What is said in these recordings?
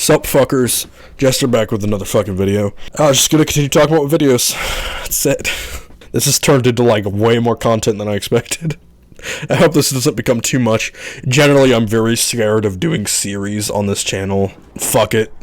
Sup fuckers, Jester back with another fucking video. I was just gonna continue talking about videos. That's it. This has turned into like way more content than I expected. I hope this doesn't become too much. Generally, I'm very scared of doing series on this channel. Fuck it.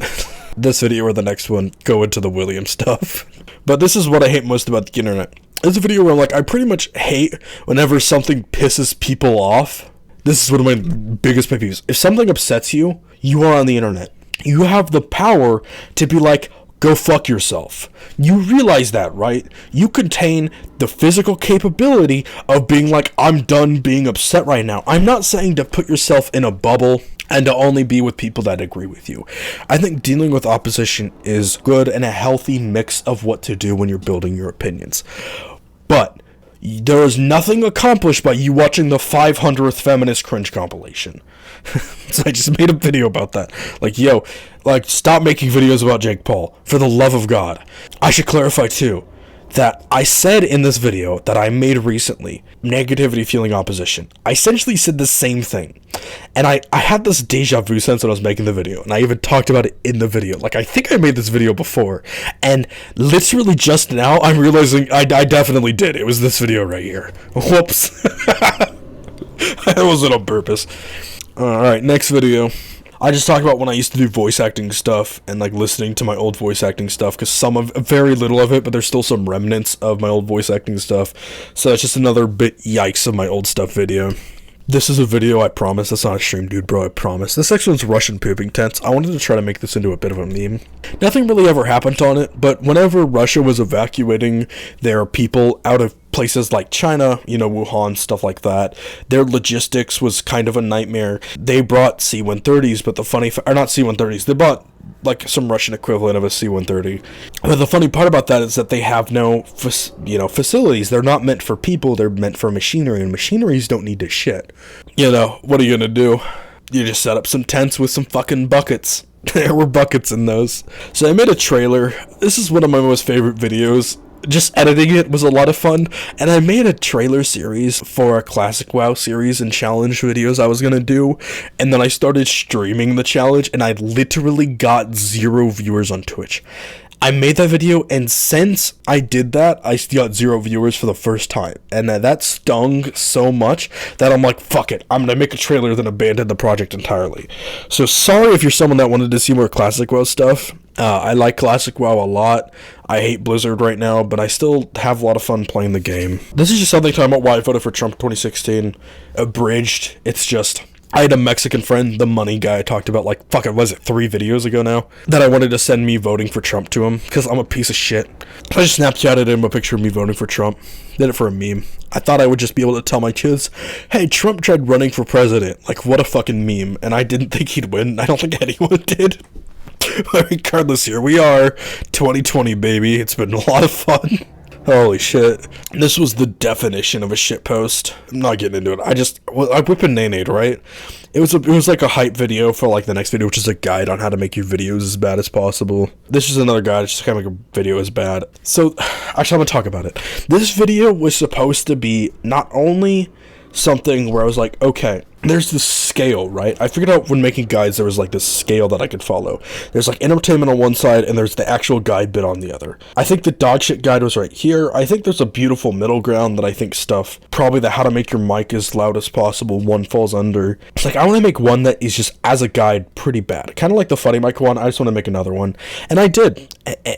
This video or the next one, go into the William stuff. But this is what I hate most about the internet. This is a video where I'm like, I pretty much hate whenever something pisses people off. This is one of my biggest pet peeves. If something upsets you, you are on the internet. You have the power to be like, go fuck yourself. You realize that, right? You contain the physical capability of being like, I'm done being upset right now. I'm not saying to put yourself in a bubble and to only be with people that agree with you. I think dealing with opposition is good and a healthy mix of what to do when you're building your opinions. But there is nothing accomplished by you watching the 500th feminist cringe compilation. So I just made a video about that. Like, yo, like, stop making videos about Jake Paul. For the love of God. I should clarify, too, that I said in this video that I made recently, negativity fueling opposition. I essentially said the same thing. And I had this deja vu sense when I was making the video. And I even talked about it in the video. Like, I think I made this video before. And literally just now, I'm realizing I definitely did. It was this video right here. Whoops. That wasn't on purpose. Alright, next video. I just talked about when I used to do voice acting stuff and like listening to my old voice acting stuff, because very little of it, but there's still some remnants of my old voice acting stuff. So it's just another bit yikes of my old stuff video. This is a video, I promise. That's not a stream, dude, bro, I promise. This section is Russian pooping tents. I wanted to try to make this into a bit of a meme. Nothing really ever happened on it, but whenever Russia was evacuating their people out of places like China, you know, Wuhan, stuff like that, their logistics was kind of a nightmare. They brought C-130s, but not C-130s, they brought like some Russian equivalent of a C-130. But the funny part about that is that they have no, facilities. They're not meant for people, they're meant for machinery, and machineries don't need to shit. You know, what are you gonna do? You just set up some tents with some fucking buckets. There were buckets in those. So I made a trailer. This is one of my most favorite videos. Just editing it was a lot of fun, and I made a trailer series for a Classic WoW series and challenge videos I was gonna do, and then I started streaming the challenge, and I literally got 0 viewers on Twitch. I made that video, and since I did that, I got 0 viewers for the first time, and that stung so much that I'm like, fuck it, I'm gonna make a trailer, then abandon the project entirely. So sorry if you're someone that wanted to see more Classic WoW stuff. I like Classic WoW a lot. I hate Blizzard right now, but I still have a lot of fun playing the game. This is just something talking about why I voted for Trump 2016. Abridged. It's just, I had a Mexican friend, the money guy I talked about, like, fuck it, was it 3 videos ago now, that I wanted to send me voting for Trump to him, because I'm a piece of shit. I just Snapchatted him a picture of me voting for Trump. Did it for a meme. I thought I would just be able to tell my kids, hey, Trump tried running for president. Like, what a fucking meme. And I didn't think he'd win. I don't think anyone did. But regardless, here we are, 2020, baby. It's been a lot of fun. Holy shit. This was the definition of a shitpost. I'm not getting into it. I whip and nay-nayed, right? It was like a hype video for like the next video, which is a guide on how to make your videos as bad as possible. This is another guide, just kind of make a video as bad. So, actually, I'm gonna talk about it. This video was supposed to be not only something where I was like, okay, there's this scale, right? I figured out when making guides there was like this scale that I could follow. There's like entertainment on one side and there's the actual guide bit on the other. I think the dog shit guide was right here. I think there's a beautiful middle ground that I think stuff, probably the how to make your mic as loud as possible, one falls under. It's like I want to make one that is just as a guide pretty bad. Kind of like the funny mic one, I just want to make another one. And I did.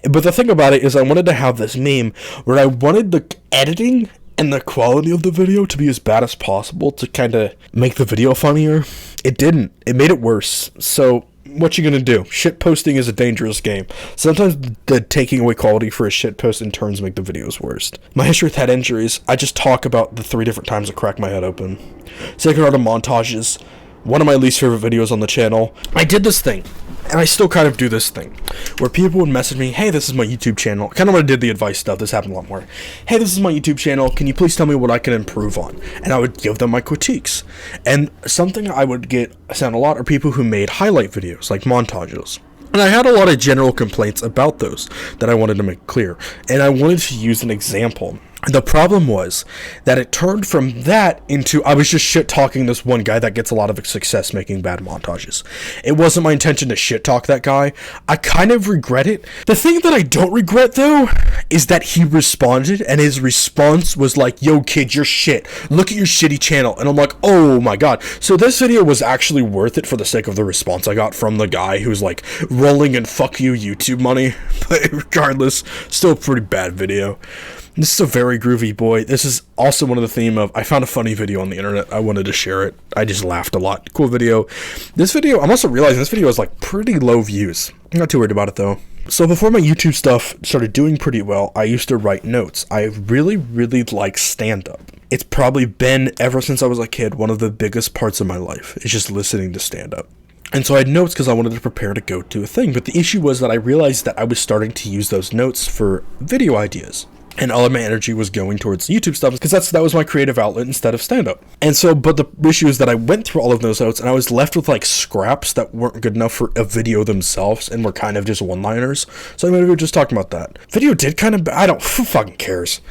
But the thing about it is I wanted to have this meme where I wanted the editing and the quality of the video to be as bad as possible to kind of make the video funnier. It didn't. It made it worse. So, what you gonna do? Shit posting is a dangerous game. Sometimes the taking away quality for a shit post in turns make the videos worse. My history with head injuries, I just talk about the 3 different times I cracked my head open. Sacred Art of Montages, one of my least favorite videos on the channel. I did this thing, and I still kind of do this thing, where people would message me, hey, this is my YouTube channel. Kind of when I did the advice stuff, this happened a lot more. Hey, this is my YouTube channel. Can you please tell me what I can improve on? And I would give them my critiques. And something I would get sent a lot are people who made highlight videos, like montages. And I had a lot of general complaints about those that I wanted to make clear. And I wanted to use an example The problem was that it turned from that into I was just shit talking this one guy that gets a lot of success making bad montages. It wasn't my intention to shit talk that guy. I kind of regret it. The thing that I don't regret though is that he responded, and his response was like, "Yo kid, you're shit. Look at your shitty channel." And I'm like, "Oh my god." So this video was actually worth it for the sake of the response I got from the guy who's like rolling in fuck you YouTube money. But regardless, still a pretty bad video. This is a very groovy boy. This is also one of the theme of, I found a funny video on the internet. I wanted to share it. I just laughed a lot. Cool video. This video, I'm also realizing this video has like pretty low views. I'm not too worried about it though. So before my YouTube stuff started doing pretty well, I used to write notes. I really like stand-up. It's probably been, ever since I was a kid, one of the biggest parts of my life. It's just listening to stand-up. And so I had notes because I wanted to prepare to go to a thing. But the issue was that I realized that I was starting to use those notes for video ideas. And all of my energy was going towards YouTube stuff because that was my creative outlet instead of stand-up. And so, but the issue is that I went through all of those notes and I was left with like scraps that weren't good enough for a video themselves and were kind of just one-liners. So I made a video just talking about that. Video did kind of, who fucking cares?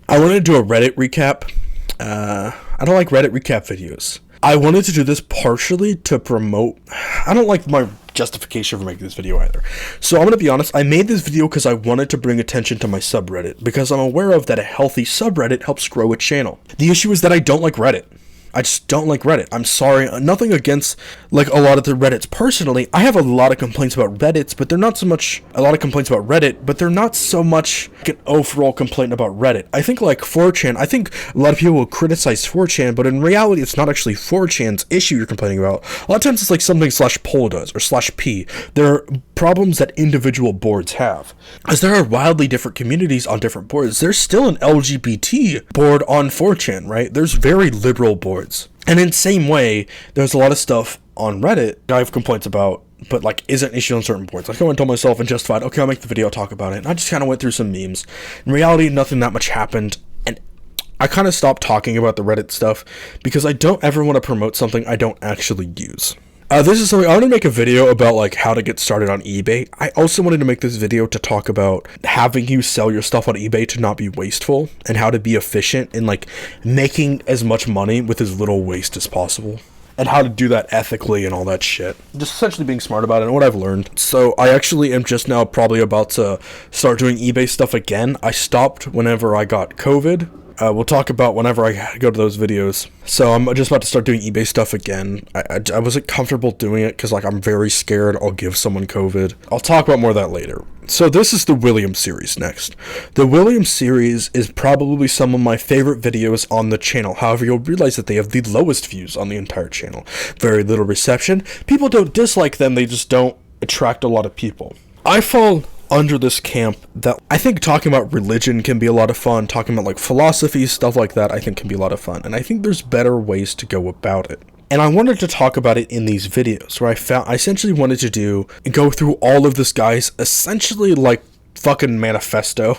I wanted to do a Reddit recap. I don't like Reddit recap videos. I wanted to do this partially to promote, I don't like my justification for making this video either. So I'm going to be honest, I made this video because I wanted to bring attention to my subreddit, because I'm aware of that a healthy subreddit helps grow a channel. The issue is that I don't like Reddit. I just don't like Reddit. I'm sorry, nothing against like a lot of the Reddits personally. I have a lot of complaints about Reddits, but they're not so much a lot of complaints about Reddit, but they're not so much like an overall complaint about Reddit. I think like 4chan, I think a lot of people will criticize 4chan, but in reality it's not actually 4chan's issue you're complaining about. A lot of times it's like something /poll does or /p. There are problems that individual boards have. As there are wildly different communities on different boards, there's still an LGBT board on 4chan, right? There's very liberal boards. And in the same way, there's a lot of stuff on Reddit that I have complaints about, but like isn't an issue on certain boards. Like I went to myself and justified, okay, I'll make the video, I'll talk about it. And I just kind of went through some memes. In reality, nothing that much happened. And I kind of stopped talking about the Reddit stuff because I don't ever want to promote something I don't actually use. This is something I want to make a video about, like how to get started on eBay. I also wanted to make this video to talk about having you sell your stuff on eBay to not be wasteful and how to be efficient in like making as much money with as little waste as possible. And how to do that ethically and all that shit. Just essentially being smart about it and what I've learned. So I actually am just now probably about to start doing eBay stuff again. I stopped whenever I got COVID. We'll talk about whenever I go to those videos. So I'm just about to start doing eBay stuff again. I wasn't comfortable doing it because like I'm very scared I'll give someone COVID. I'll talk about more of that later. So this is the Williams series next. The Williams series is probably some of my favorite videos on the channel. However, you'll realize that they have the lowest views on the entire channel. Very little reception. People don't dislike them, they just don't attract a lot of people. I fall under this camp that I think talking about religion can be a lot of fun. Talking about like philosophy, stuff like that, I think can be a lot of fun. And I think there's better ways to go about it. And I wanted to talk about it in these videos where I essentially wanted to go through all of this guy's essentially like fucking manifesto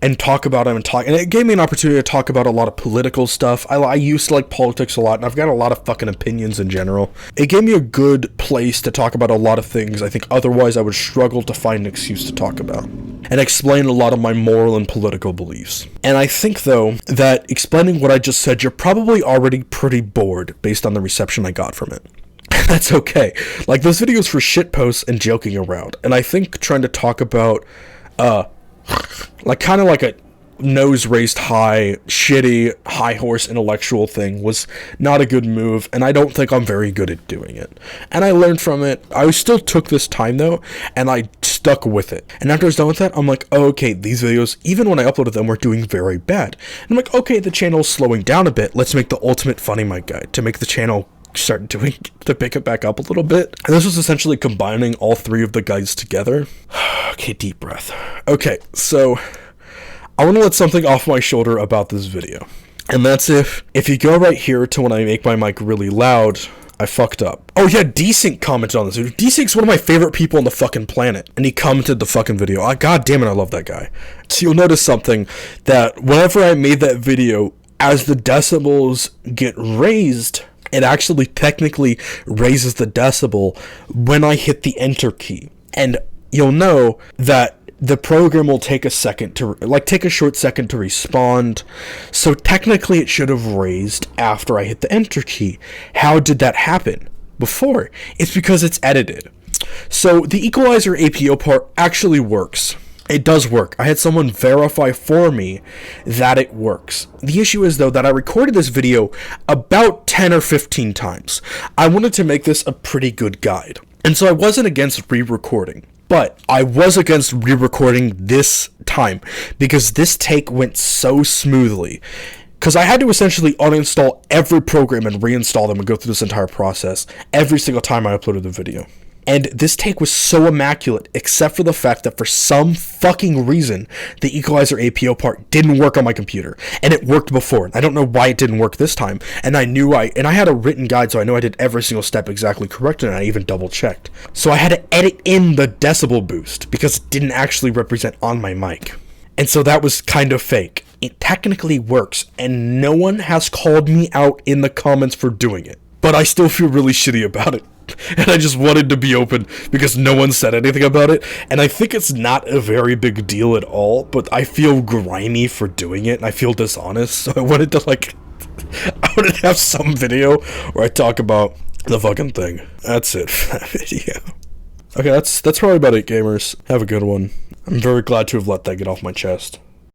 and talk about him and it gave me an opportunity to talk about a lot of political stuff. I used to like politics a lot, and I've got a lot of fucking opinions in general. It gave me a good place to talk about a lot of things I think otherwise I would struggle to find an excuse to talk about, and explain a lot of my moral and political beliefs. And I think though that explaining what I just said, you're probably already pretty bored based on the reception I got from it. That's okay. Like, this video is for shit posts and joking around, and I think trying to talk about like kind of like a nose raised high, shitty, high horse intellectual thing was not a good move, and I don't think I'm very good at doing it. And I learned from it. I still took this time though, and I stuck with it. And after I was done with that, I'm like, oh, okay, these videos, even when I uploaded them, were doing very bad. And I'm like, okay, the channel's slowing down a bit. Let's make the ultimate funny mic guide to make the channel start doing, to pick it back up a little bit. And this was essentially combining all three of the guides together. Okay, deep breath. Okay, so I want to let something off my shoulder about this video. And that's if you go right here to when I make my mic really loud, I fucked up. Oh yeah, Desync commented on this video. Desync's one of my favorite people on the fucking planet, and he commented the fucking video. God damn it, I love that guy. So you'll notice something, that whenever I made that video, as the decibels get raised, it actually technically raises the decibel when I hit the enter key. And you'll know that the program will take a short second to respond. So technically it should have raised after I hit the enter key. How did that happen before? It's because it's edited. So the equalizer APO part actually works. It does work. I had someone verify for me that it works. The issue is, though, that I recorded this video about 10 or 15 times. I wanted to make this a pretty good guide. And so I wasn't against re-recording. But I was against re-recording this time because this take went so smoothly. Because I had to essentially uninstall every program and reinstall them and go through this entire process every single time I uploaded the video. And this take was so immaculate, except for the fact that for some fucking reason, the equalizer APO part didn't work on my computer. And it worked before. I don't know why it didn't work this time. And I had a written guide, so I know I did every single step exactly correct, and I even double checked. So I had to edit in the decibel boost, because it didn't actually represent on my mic. And so that was kind of fake. It technically works, and no one has called me out in the comments for doing it. But I still feel really shitty about it. And I just wanted to be open because no one said anything about it. And I think it's not a very big deal at all, but I feel grimy for doing it and I feel dishonest. So I wanted to have some video where I talk about the fucking thing. That's it for that video. Okay, that's probably about it, gamers. Have a good one. I'm very glad to have let that get off my chest.